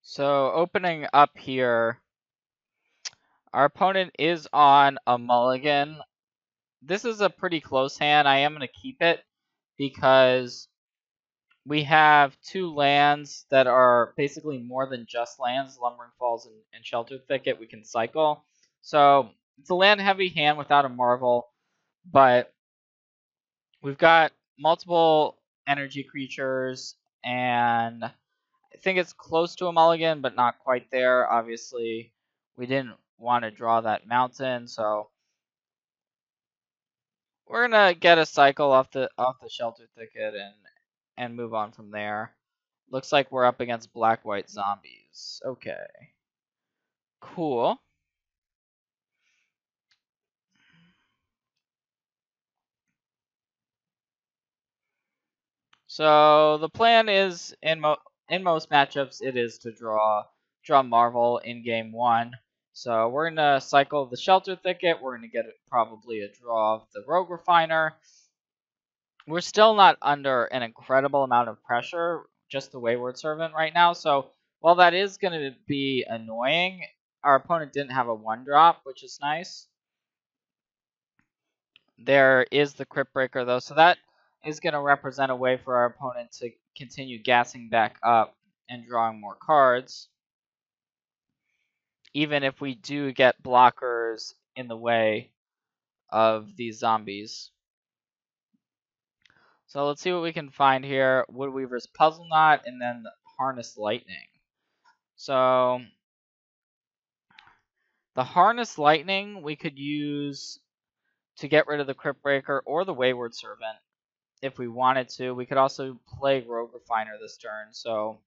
So opening up here, our opponent is on a mulligan. This is a pretty close hand. I am going to keep it because we have two lands that are basically more than just lands, Lumbering Falls and Shelter Thicket. We can cycle. So it's a land heavy hand without a Marvel, but we've got multiple energy creatures, and I think it's close to a mulligan, but not quite there. Obviously, we didn't want to draw that mountain, so we're gonna get a cycle off the Shelter Thicket and move on from there. Looks like we're up against black-white zombies. Okay. Cool. So the plan is in most matchups it is to draw Marvel in game 1. So we're gonna cycle the Shelter Thicket. We're gonna get probably a draw of the Rogue Refiner. We're still not under an incredible amount of pressure, just the Wayward Servant right now. So while that is going to be annoying, our opponent didn't have a 1-drop, which is nice. There is the Crypt Breaker, though, so that is going to represent a way for our opponent to continue gassing back up and drawing more cards, even if we do get blockers in the way of these zombies. So let's see what we can find here. Woodweaver's Puzzle Knot, and then Harness Lightning. So the Harness Lightning we could use to get rid of the Crypt Breaker or the Wayward Servant if we wanted to. We could also play Rogue Refiner this turn. So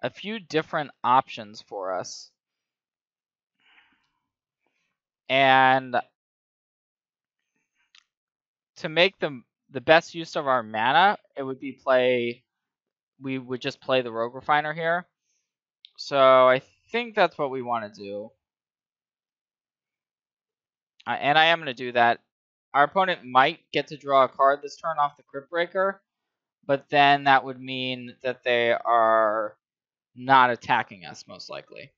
a few different options for us. And to make the best use of our mana, it would be we would just play the Rogue Refiner here. So I think that's what we want to do. And I am going to do that. Our opponent might get to draw a card this turn off the Crypt Breaker, but then that would mean that they are not attacking us, most likely.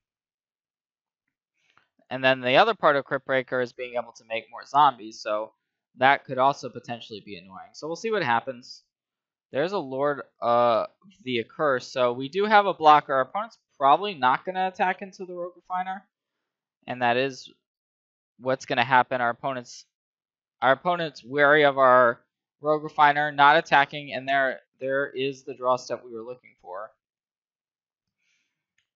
And then the other part of Crypt Breaker is being able to make more zombies, so that could also potentially be annoying. So we'll see what happens. There's a Lord of the Accursed, so we do have a blocker. Our opponent's probably not going to attack into the Rogue Refiner, and that is what's going to happen. Our opponent's wary of our Rogue Refiner, not attacking, and there is the draw step we were looking for.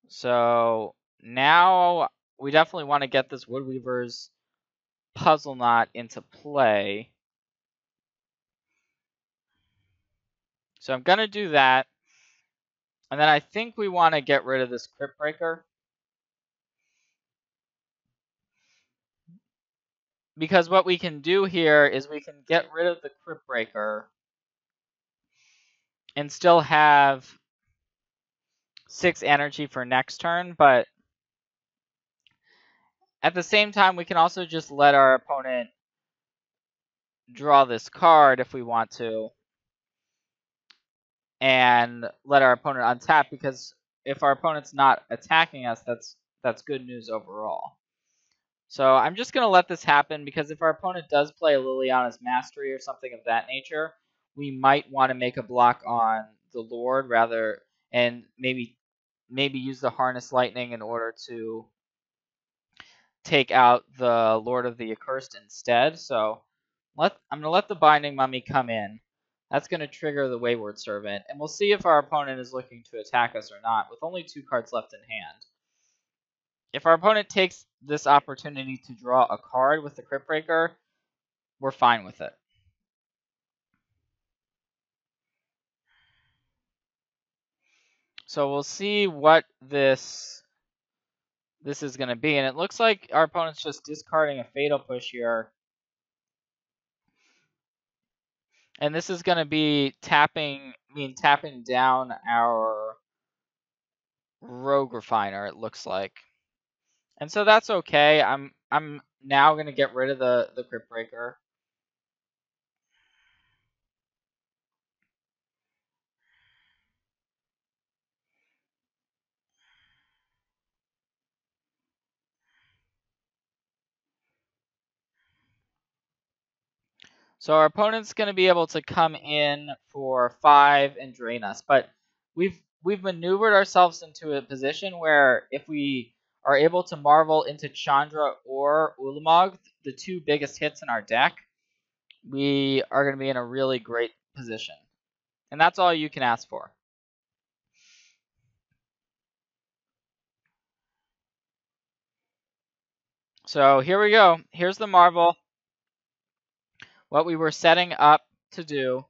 So now we definitely want to get this Woodweaver's Puzzle Knot into play. So I'm going to do that. And then I think we want to get rid of this Crypt Breaker, because what we can do here is we can get rid of the Crypt Breaker and still have 6 energy for next turn, but at the same time we can also just let our opponent draw this card if we want to, and let our opponent untap, because if our opponent's not attacking us, that's good news overall. So I'm just going to let this happen, because if our opponent does play a Liliana's Mastery or something of that nature, we might want to make a block on the Lord and maybe use the Harness Lightning in order to take out the Lord of the Accursed instead. So I'm going to let the Binding Mummy come in. That's going to trigger the Wayward Servant, and we'll see if our opponent is looking to attack us or not, with only 2 cards left in hand. If our opponent takes this opportunity to draw a card with the Crypt Breaker, we're fine with it. So we'll see what this is going to be, and it looks like our opponent's just discarding a Fatal Push here. And this is going to be tapping down our Rogue Refiner, it looks like. And so that's okay. I'm now going to get rid of the Crypt Breaker. So our opponent's going to be able to come in for 5 and drain us, but we've maneuvered ourselves into a position where if we are able to Marvel into Chandra or Ulamog, the two biggest hits in our deck, we are going to be in a really great position. And that's all you can ask for. So here we go. Here's the Marvel. What we were setting up to do.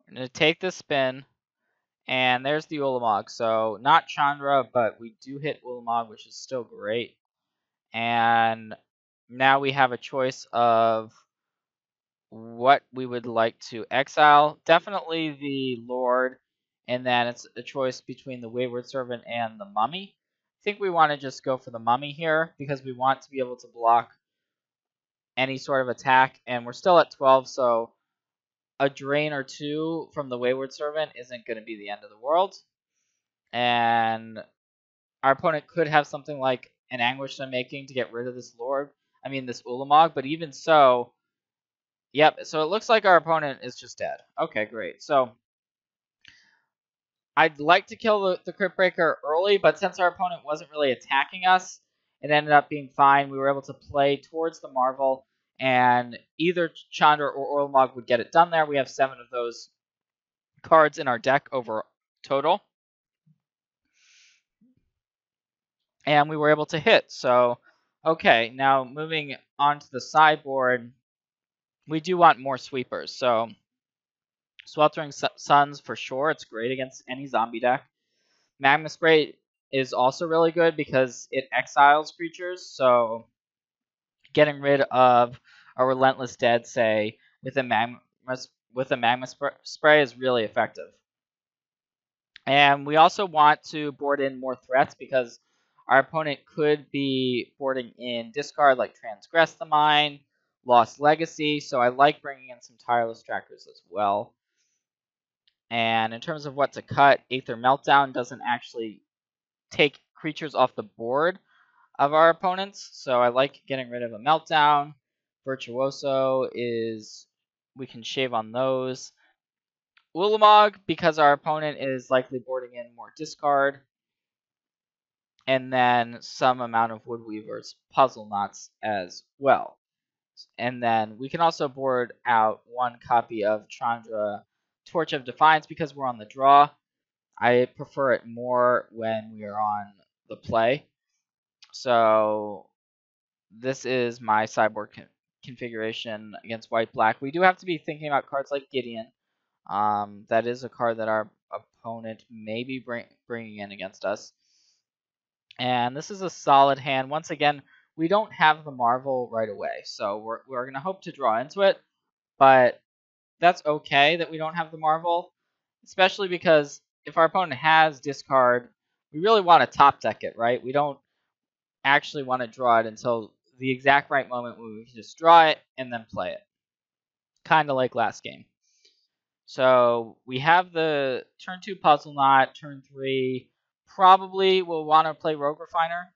We're going to take the spin. And there's the Ulamog. So not Chandra, but we do hit Ulamog, which is still great. And now we have a choice of what we would like to exile. Definitely the Lord. And then it's a choice between the Wayward Servant and the Mummy. I think we want to just go for the Mummy here because we want to be able to block any sort of attack. And we're still at 12, so a drain or two from the Wayward Servant isn't going to be the end of the world. And our opponent could have something like an Anguish Unmaking to get rid of this Lord. I mean, this Ulamog, but even so, yep, so it looks like our opponent is just dead. Okay, great. So I'd like to kill the Crypt Breaker early, but since our opponent wasn't really attacking us, it ended up being fine. We were able to play towards the Marvel, and either Chandra or Ulamog would get it done there. We have 7 of those cards in our deck over total. And we were able to hit. So, okay, now moving on to the sideboard, we do want more sweepers. So, Sweltering Suns for sure. It's great against any zombie deck. Magma Spray is also really good because it exiles creatures. So, getting rid of a Relentless Dead, say, with a Magma Spray is really effective. And we also want to board in more threats because our opponent could be boarding in discard like Transgress the Mind, Lost Legacy, so I like bringing in some Tireless Trackers as well. And in terms of what to cut, Aether Meltdown doesn't actually take creatures off the board of our opponents, so I like getting rid of a Meltdown. Virtuoso is, we can shave on those. Ulamog, because our opponent is likely boarding in more discard. And then some amount of Woodweaver's Puzzle Knots as well. And then we can also board out 1 copy of Chandra Torch of Defiance because we're on the draw. I prefer it more when we are on the play. So this is my sideboard configuration against white-black. We do have to be thinking about cards like Gideon. That is a card that our opponent may be bringing in against us. And this is a solid hand. Once again, we don't have the Marvel right away, so we're going to hope to draw into it. But that's okay that we don't have the Marvel, especially because if our opponent has discard, we really want to top deck it, right? We don't actually want to draw it until the exact right moment when we can just draw it and then play it. Kind of like last game. So we have the turn 2 Puzzle Knot, turn 3 probably we'll want to play Rogue Refiner,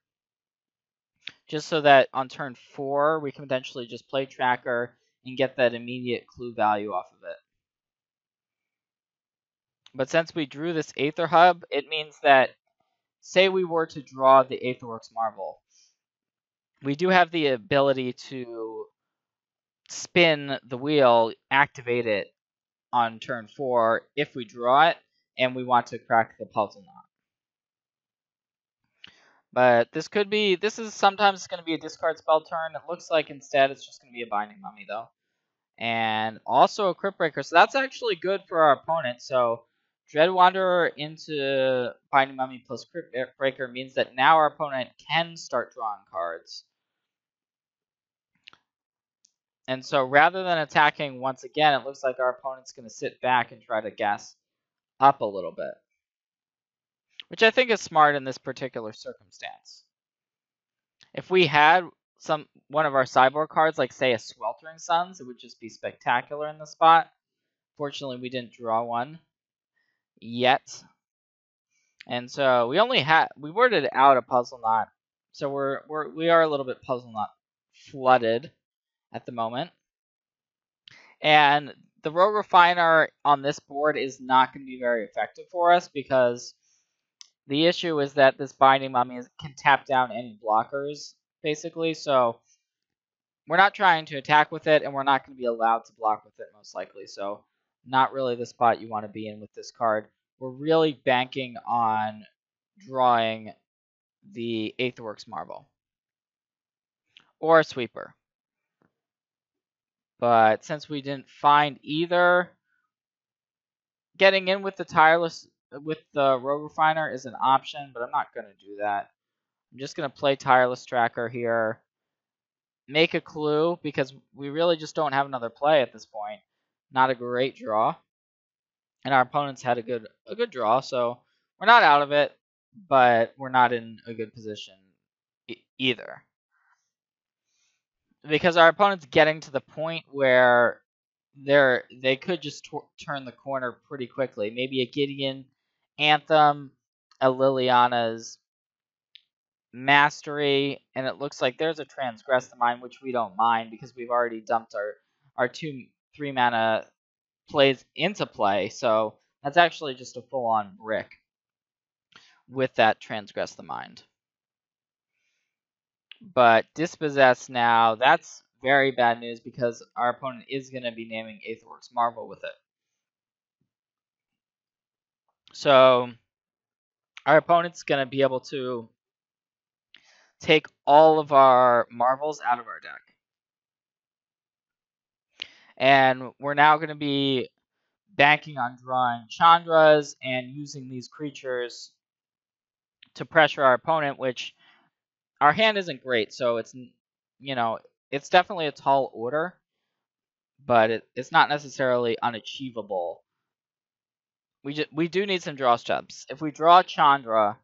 just so that on turn 4 we can potentially just play Tracker and get that immediate clue value off of it. But since we drew this Aether Hub, it means that, say we were to draw the Aetherworks Marvel, we do have the ability to spin the wheel, activate it on turn 4 if we draw it, and we want to crack the Puzzle Knot. But this is sometimes going to be a discard spell turn. It looks like instead it's just going to be a Binding Mummy, though. And also a Crypt Breaker. So that's actually good for our opponent. So Dread Wanderer into Binding Mummy plus Crypt Breaker means that now our opponent can start drawing cards. And so rather than attacking once again, it looks like our opponent's going to sit back and try to gas up a little bit, which I think is smart in this particular circumstance. If we had one of our sideboard cards, like say a Sweltering Suns, it would just be spectacular in the spot. Fortunately, we didn't draw one yet. And so we worded out a Puzzle Knot. So we are a little bit Puzzle Knot flooded at the moment. And the Rogue Refiner on this board is not going to be very effective for us because the issue is that this Binding Mummy can tap down any blockers, basically. So we're not trying to attack with it, and we're not going to be allowed to block with it, most likely. So not really the spot you want to be in with this card. We're really banking on drawing the Aetherworks Marvel or a Sweeper. But since we didn't find either, getting in with the Rogue Refiner is an option, but I'm not going to do that. I'm just going to play Tireless Tracker here. Make a clue, because we really just don't have another play at this point. Not a great draw. And our opponents had a good draw, so we're not out of it, but we're not in a good position either. Because our opponent's getting to the point where they could just turn the corner pretty quickly. Maybe a Gideon, Anthem, a Liliana's Mastery, and it looks like there's a Transgress the Mind, which we don't mind because we've already dumped our 2/3 mana plays into play, so that's actually just a full-on brick with that Transgress the Mind. But Dispossess now, that's very bad news because our opponent is going to be naming Aetherworks Marvel with it. So our opponent's going to be able to take all of our Marvels out of our deck. And we're now going to be banking on drawing Chandras and using these creatures to pressure our opponent, which our hand isn't great, so it's, it's definitely a tall order, but it's not necessarily unachievable. We do need some draw steps. If we draw Chandra,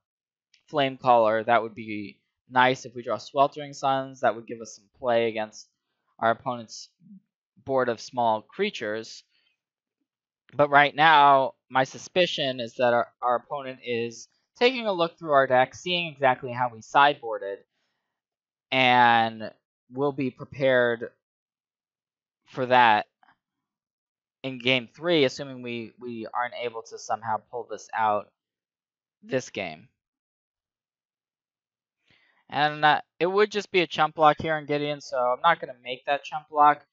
Flamecaller, that would be nice. If we draw Sweltering Suns, that would give us some play against our opponent's board of small creatures. But right now, my suspicion is that our opponent is taking a look through our deck, seeing exactly how we sideboarded, and will be prepared for that in game 3, assuming we aren't able to somehow pull this out this game. And it would just be a chump block here in Gideon, so I'm not going to make that chump block.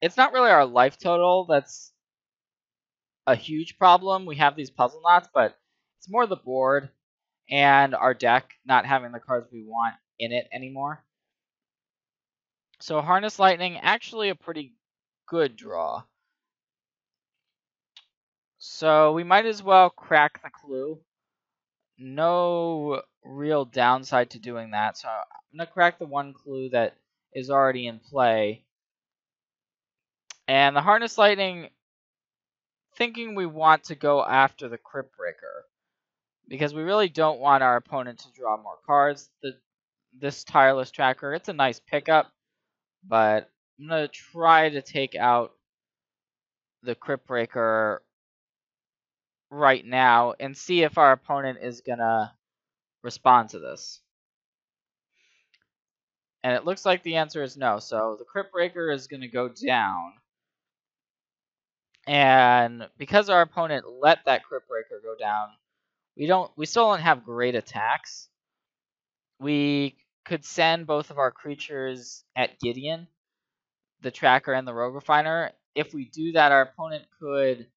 It's not really our life total that's a huge problem. We have these puzzle knots, but it's more the board and our deck not having the cards we want in it anymore. So Harness Lightning, actually a pretty good draw. So we might as well crack the clue. No real downside to doing that. So I'm going to crack the one clue that is already in play. And the Harness Lightning, thinking we want to go after the Crypt Breaker, because we really don't want our opponent to draw more cards. This Tireless Tracker, it's a nice pickup, but I'm going to try to take out the Crypt Breaker right now and see if our opponent is going to respond to this. And it looks like the answer is no. So the Crypt Breaker is going to go down. And because our opponent let that Crypt Breaker go down, we still don't have great attacks. We could send both of our creatures at Gideon, the Tracker and the Rogue Refiner. If we do that, our opponent could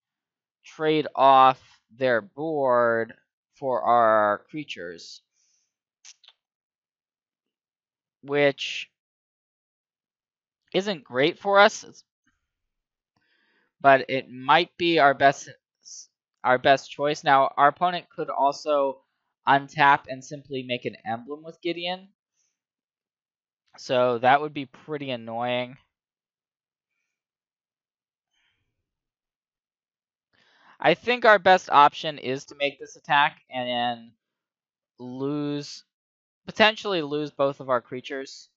trade off their board for our creatures, which isn't great for us, but it might be our best choice. Now, our opponent could also untap and simply make an emblem with Gideon, so that would be pretty annoying. I think our best option is to make this attack and then potentially lose both of our creatures.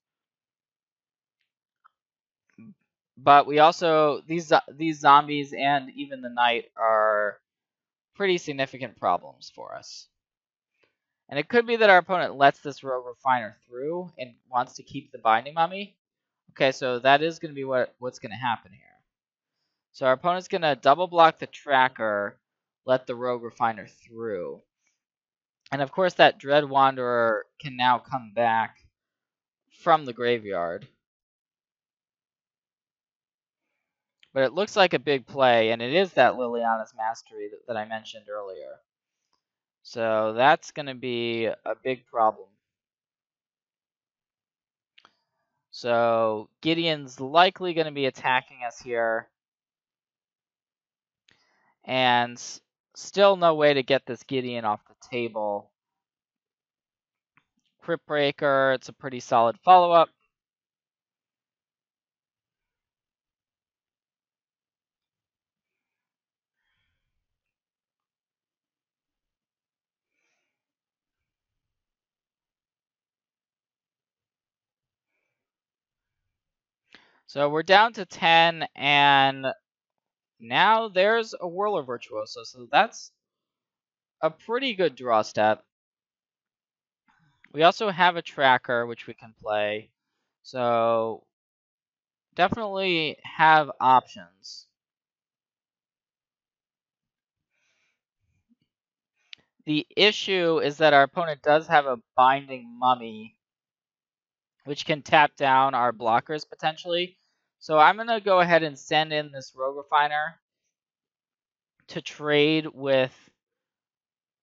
But we also, these zombies and even the knight are pretty significant problems for us. And it could be that our opponent lets this Rogue Refiner through and wants to keep the Binding Mummy. Okay, so that is going to be what's going to happen here. So our opponent's going to double block the tracker, let the Rogue Refiner through. And of course that Dread Wanderer can now come back from the graveyard. But it looks like a big play, and it is that Liliana's Mastery that I mentioned earlier. So that's going to be a big problem. So Gideon's likely going to be attacking us here. And still no way to get this Gideon off the table. Crypt Breaker, it's a pretty solid follow-up. So we're down to 10, and now there's a Whirler Virtuoso, so that's a pretty good draw step. We also have a tracker, which we can play, so definitely have options. The issue is that our opponent does have a Binding Mummy, which can tap down our blockers potentially. So I'm going to go ahead and send in this Rogue Refiner to trade with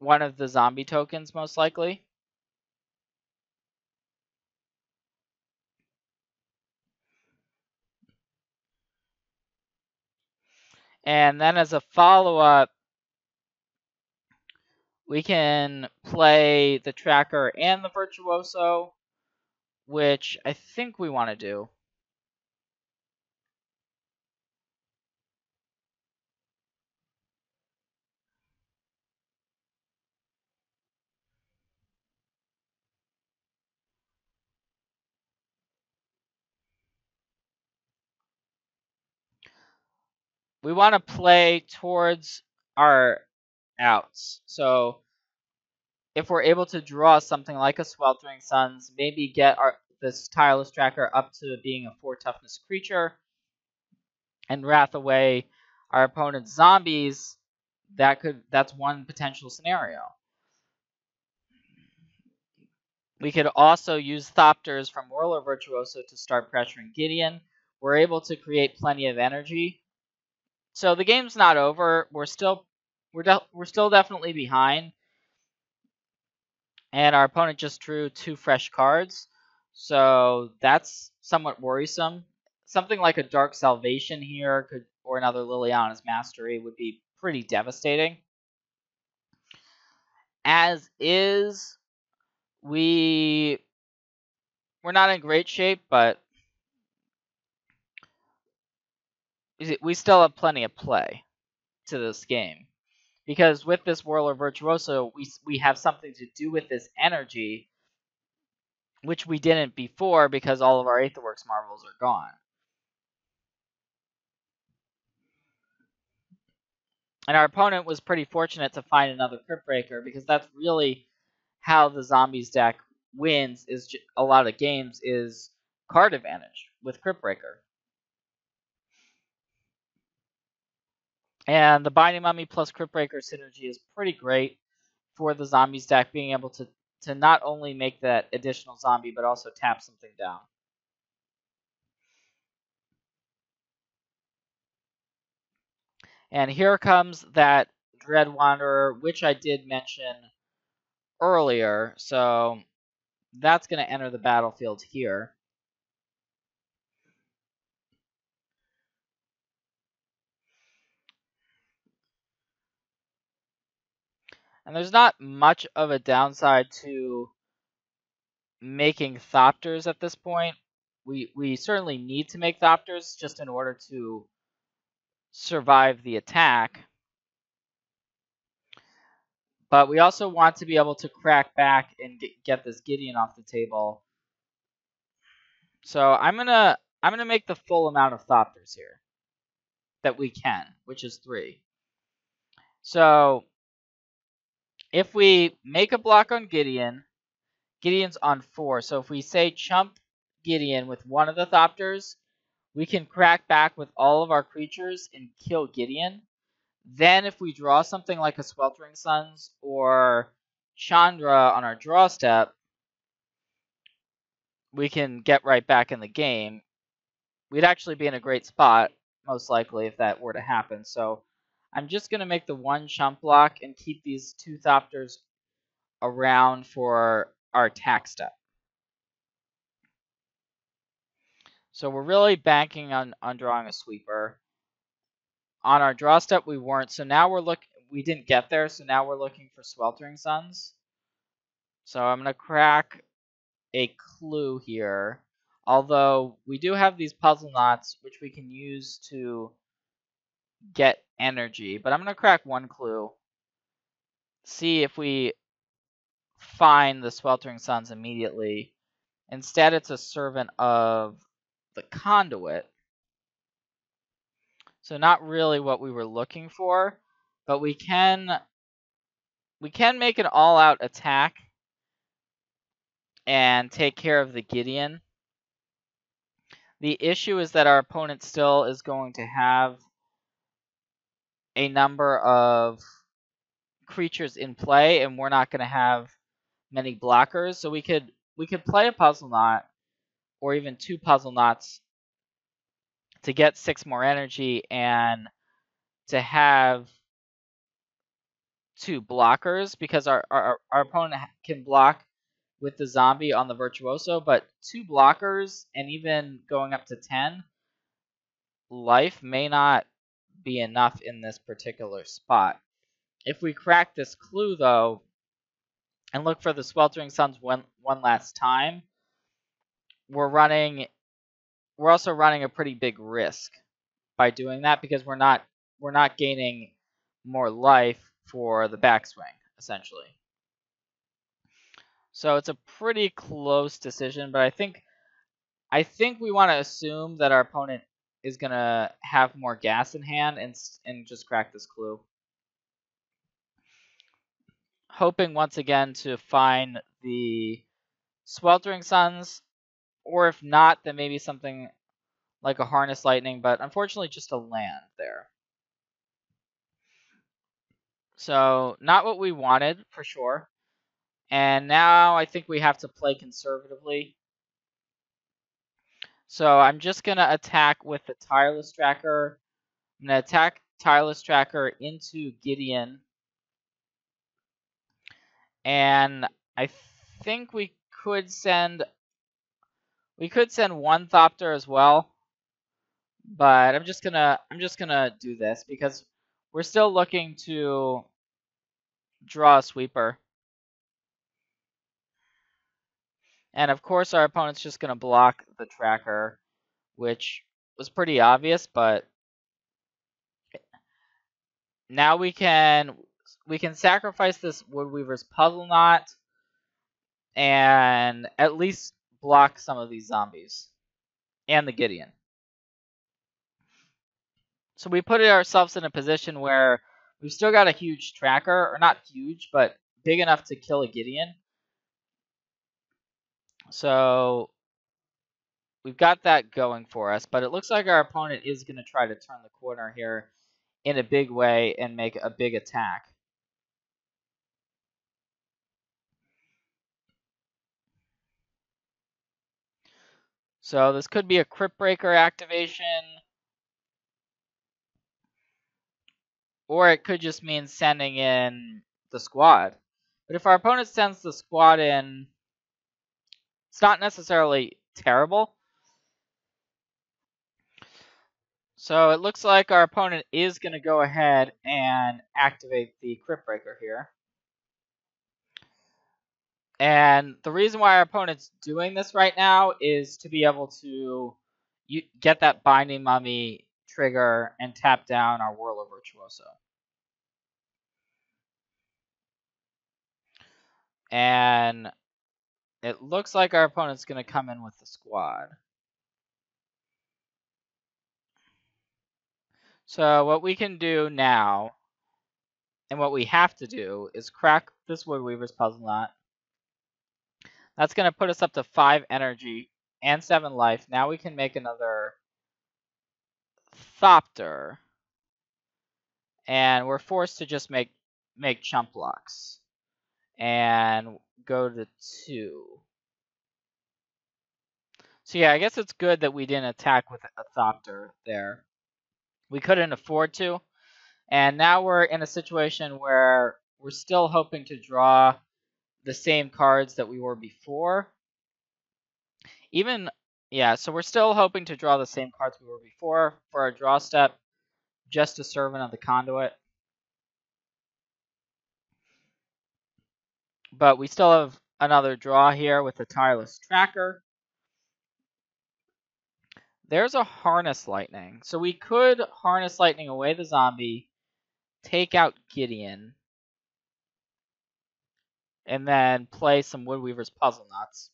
one of the zombie tokens, most likely. And then as a follow-up, we can play the tracker and the Virtuoso, which I think we want to do. We want to play towards our outs. So if we're able to draw something like a Sweltering Suns, maybe get this Tireless Tracker up to being a 4 toughness creature, and wrath away our opponent's zombies, that's one potential scenario. We could also use Thopters from Whirler Virtuoso to start pressuring Gideon. We're able to create plenty of energy. So the game's not over. We're still definitely behind. And our opponent just drew 2 fresh cards. So that's somewhat worrisome. Something like a Dark Salvation here or another Liliana's Mastery would be pretty devastating. As is, we're not in great shape, but we still have plenty of play to this game. Because with this Whirler Virtuoso, we have something to do with this energy, which we didn't before because all of our Aetherworks Marvels are gone. And our opponent was pretty fortunate to find another Crypt Breaker, because that's really how the Zombies deck wins is a lot of games is card advantage with Crypt Breaker. And the Binding Mummy plus Crypt Breaker synergy is pretty great for the Zombies deck, being able to not only make that additional zombie, but also tap something down. And here comes that Dread Wanderer, which I did mention earlier. So that's going to enter the battlefield here. And there's not much of a downside to making Thopters at this point. We certainly need to make Thopters just in order to survive the attack. But we also want to be able to crack back and get this Gideon off the table. So I'm gonna make the full amount of Thopters here that we can, which is 3. So if we make a block on Gideon, Gideon's on 4. So if we say chump Gideon with one of the Thopters, we can crack back with all of our creatures and kill Gideon. Then if we draw something like a Sweltering Suns or Chandra on our draw step, we can get right back in the game. We'd actually be in a great spot, most likely, if that were to happen. So I'm just going to make the one chump block and keep these two Thopters around for our attack step. So we're really banking on drawing a sweeper. On our draw step, we weren't. So now we didn't get there, so now we're looking for Sweltering Suns. So I'm going to crack a clue here. Although we do have these puzzle knots, which we can use to get energy. But I'm going to crack one clue. See if we find the Sweltering Suns immediately. Instead, it's a servant of the conduit. So not really what we were looking for, but we can make an all-out attack and take care of the Gideon. The issue is that our opponent still is going to have a number of creatures in play, and we're not going to have many blockers. So we could play a puzzle knot, or even two puzzle knots, to get 6 more energy and to have 2 blockers, because our opponent can block with the zombie on the Virtuoso, but 2 blockers and even going up to 10 life may not be enough in this particular spot. If we crack this clue, though, and look for the Sweltering Suns one last time, we're also running a pretty big risk by doing that, because we're not gaining more life for the backswing, essentially. So it's a pretty close decision, but I think we want to assume that our opponent is going to have more gas in hand and just crack this clue. Hoping once again to find the Sweltering Suns, or if not, then maybe something like a Harness Lightning, but unfortunately just a land there. So not what we wanted, for sure. And now I think we have to play conservatively. So I'm just going to attack with the Tireless Tracker. I'm going to attack Tireless Tracker into Gideon. And I think we could send one Thopter as well. But I'm just gonna do this because we're still looking to draw a sweeper. And of course our opponent's just gonna block the tracker, which was pretty obvious, but now we can sacrifice this Woodweaver's Puzzle Knot and at least block some of these zombies and the Gideon. So we put ourselves in a position where we've still got a huge tracker, or not huge, but big enough to kill a Gideon. So we've got that going for us, but it looks like our opponent is going to try to turn the corner here in a big way and make a big attack. So this could be a Crypt Breaker activation, or it could just mean sending in the squad. But if our opponent sends the squad in, it's not necessarily terrible. So it looks like our opponent is going to go ahead and activate the Crypt Breaker here. And the reason why our opponent's doing this right now is to be able to get that Binding Mummy trigger and tap down our Whirler Virtuoso. And it looks like our opponent's going to come in with the squad. So what we can do now, and what we have to do, is crack this Woodweaver's Puzzle Knot. That's going to put us up to 5 energy, and 7 life. Now we can make another Thopter. And we're forced to just make chump blocks. And go to 2. So yeah, I guess it's good that we didn't attack with a Thopter there. We couldn't afford to. And now we're in a situation where we're still hoping to draw the same cards that we were before. So we're still hoping to draw the same cards we were before for our draw step. Just a Servant of the Conduit. But we still have another draw here with the Tireless Tracker. There's a Harness Lightning. So we could Harness Lightning away the zombie, take out Gideon, and then play some Woodweaver's Puzzle Knots.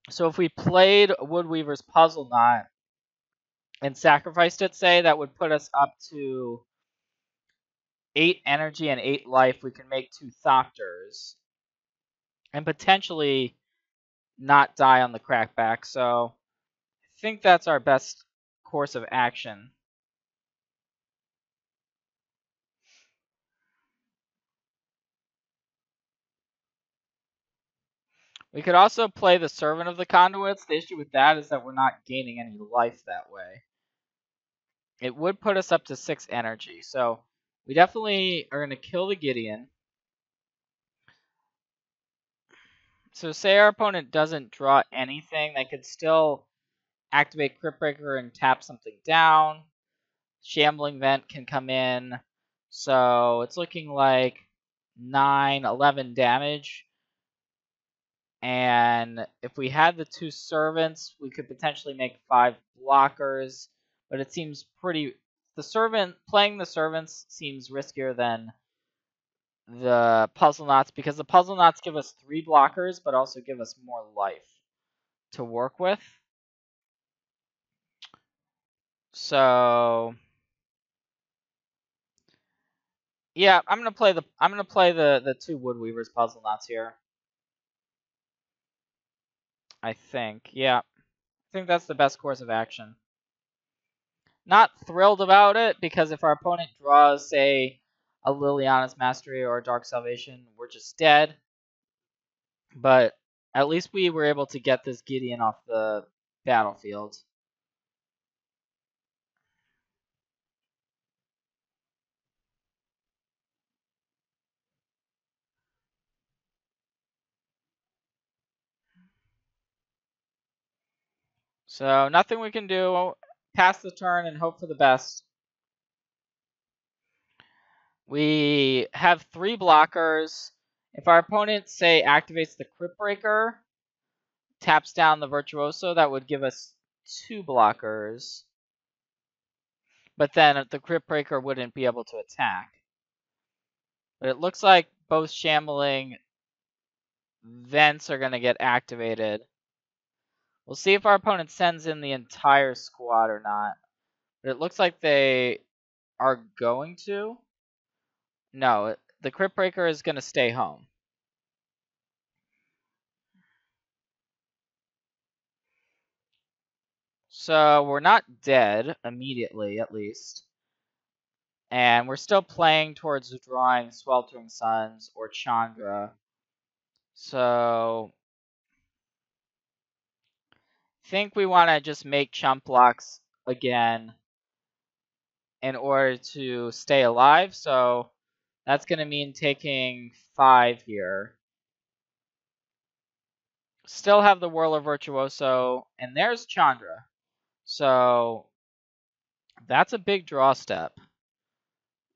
So if we played Woodweaver's Puzzle Knot and sacrificed it, say, that would put us up to 8 energy and 8 life. We can make 2 Thopters and potentially not die on the crackback. So I think that's our best course of action. We could also play the Servant of the Conduits. The issue with that is that we're not gaining any life that way. It would put us up to 6 energy. So we definitely are going to kill the Gideon. So say our opponent doesn't draw anything, they could still activate Cryptbreaker and tap something down. Shambling Vent can come in. So it's looking like 9, 11 damage. And if we had the 2 servants, we could potentially make 5 blockers. But it seems pretty... Playing the servants seems riskier than the Puzzle Knots, because the Puzzle Knots give us 3 blockers, but also give us more life to work with. So yeah, I'm gonna play the 2 Woodweaver's Puzzle Knots here. I think, yeah. I think that's the best course of action. Not thrilled about it, because if our opponent draws, say, a Liliana's Mastery or a Dark Salvation, we're just dead. But at least we were able to get this Gideon off the battlefield. So nothing we can do. Pass the turn and hope for the best. We have 3 blockers. If our opponent, say, activates the Cryptbreaker, taps down the Virtuoso, that would give us 2 blockers. But then the Cryptbreaker wouldn't be able to attack. But it looks like both Shambling Vents are going to get activated. We'll see if our opponent sends in the entire squad or not. But it looks like they are going to. No, the Cryptbreaker is going to stay home. So we're not dead immediately, at least. And we're still playing towards drawing Sweltering Suns or Chandra. So I think we want to just make chump blocks again in order to stay alive. So that's going to mean taking 5 here. Still have the Whirler Virtuoso, and there's Chandra. So that's a big draw step.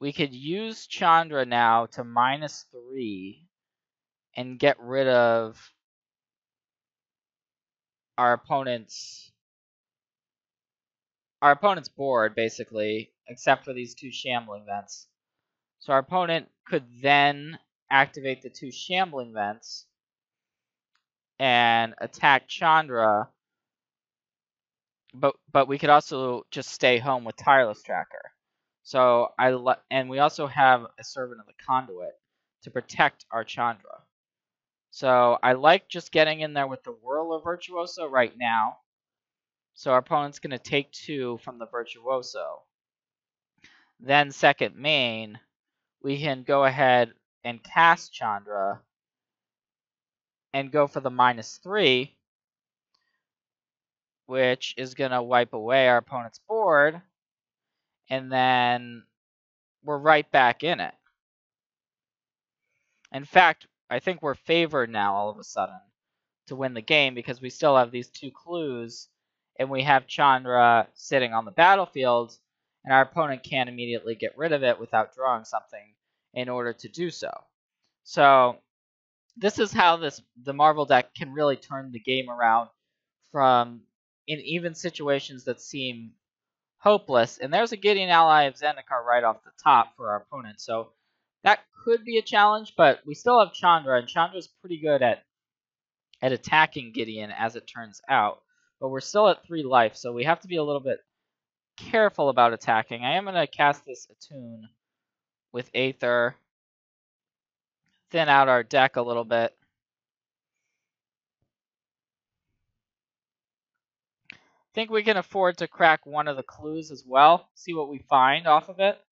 We could use Chandra now to -3 and get rid of our opponent's board, basically, except for these 2 Shambling Vents. So our opponent could then activate the 2 Shambling Vents and attack Chandra, but we could also just stay home with Tireless Tracker. So and we also have a Servant of the Conduit to protect our Chandra. So I like just getting in there with the Whirler Virtuoso right now. So our opponent's going to take 2 from the Virtuoso. Then second main, we can go ahead and cast Chandra and go for the -3, which is going to wipe away our opponent's board. And then we're right back in it. In fact, I think we're favored now all of a sudden to win the game because we still have these 2 clues and we have Chandra sitting on the battlefield and our opponent can't immediately get rid of it without drawing something in order to do so. So this is how the Marvel deck can really turn the game around from in even situations that seem hopeless. And there's a Gideon ally of Zendikar right off the top for our opponent. So that could be a challenge, but we still have Chandra, and Chandra's pretty good at attacking Gideon, as it turns out. But we're still at 3 life, so we have to be a little bit careful about attacking. I am going to cast this Attune with Aether, thin out our deck a little bit. Think we can afford to crack one of the clues as well, see what we find off of it.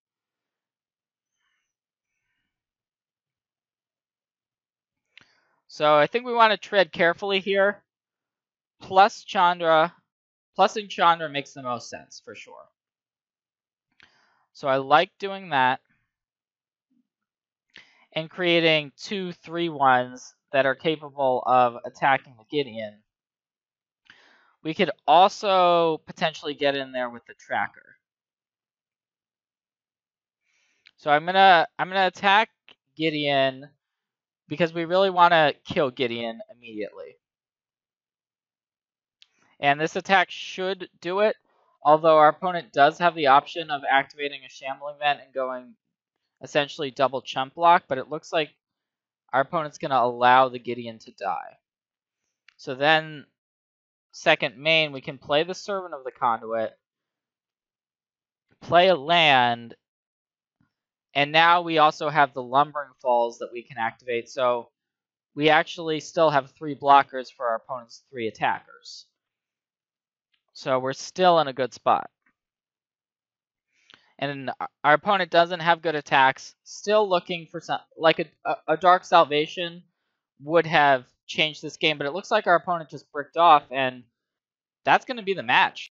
So I think we want to tread carefully here. Plus Chandra, plussing Chandra makes the most sense for sure. So I like doing that and creating 2 3/1s that are capable of attacking the Gideon. We could also potentially get in there with the tracker. So I'm gonna attack Gideon because we really want to kill Gideon immediately. And this attack should do it, although our opponent does have the option of activating a Shambling Vent and going essentially double chump block, but it looks like our opponent's going to allow the Gideon to die. So then, second main, we can play the Servant of the Conduit, play a land, and now we also have the Lumbering Falls that we can activate. So we actually still have 3 blockers for our opponent's 3 attackers. So we're still in a good spot. And our opponent doesn't have good attacks, still looking for some, like a Dark Salvation would have changed this game, but it looks like our opponent just bricked off, and that's going to be the match.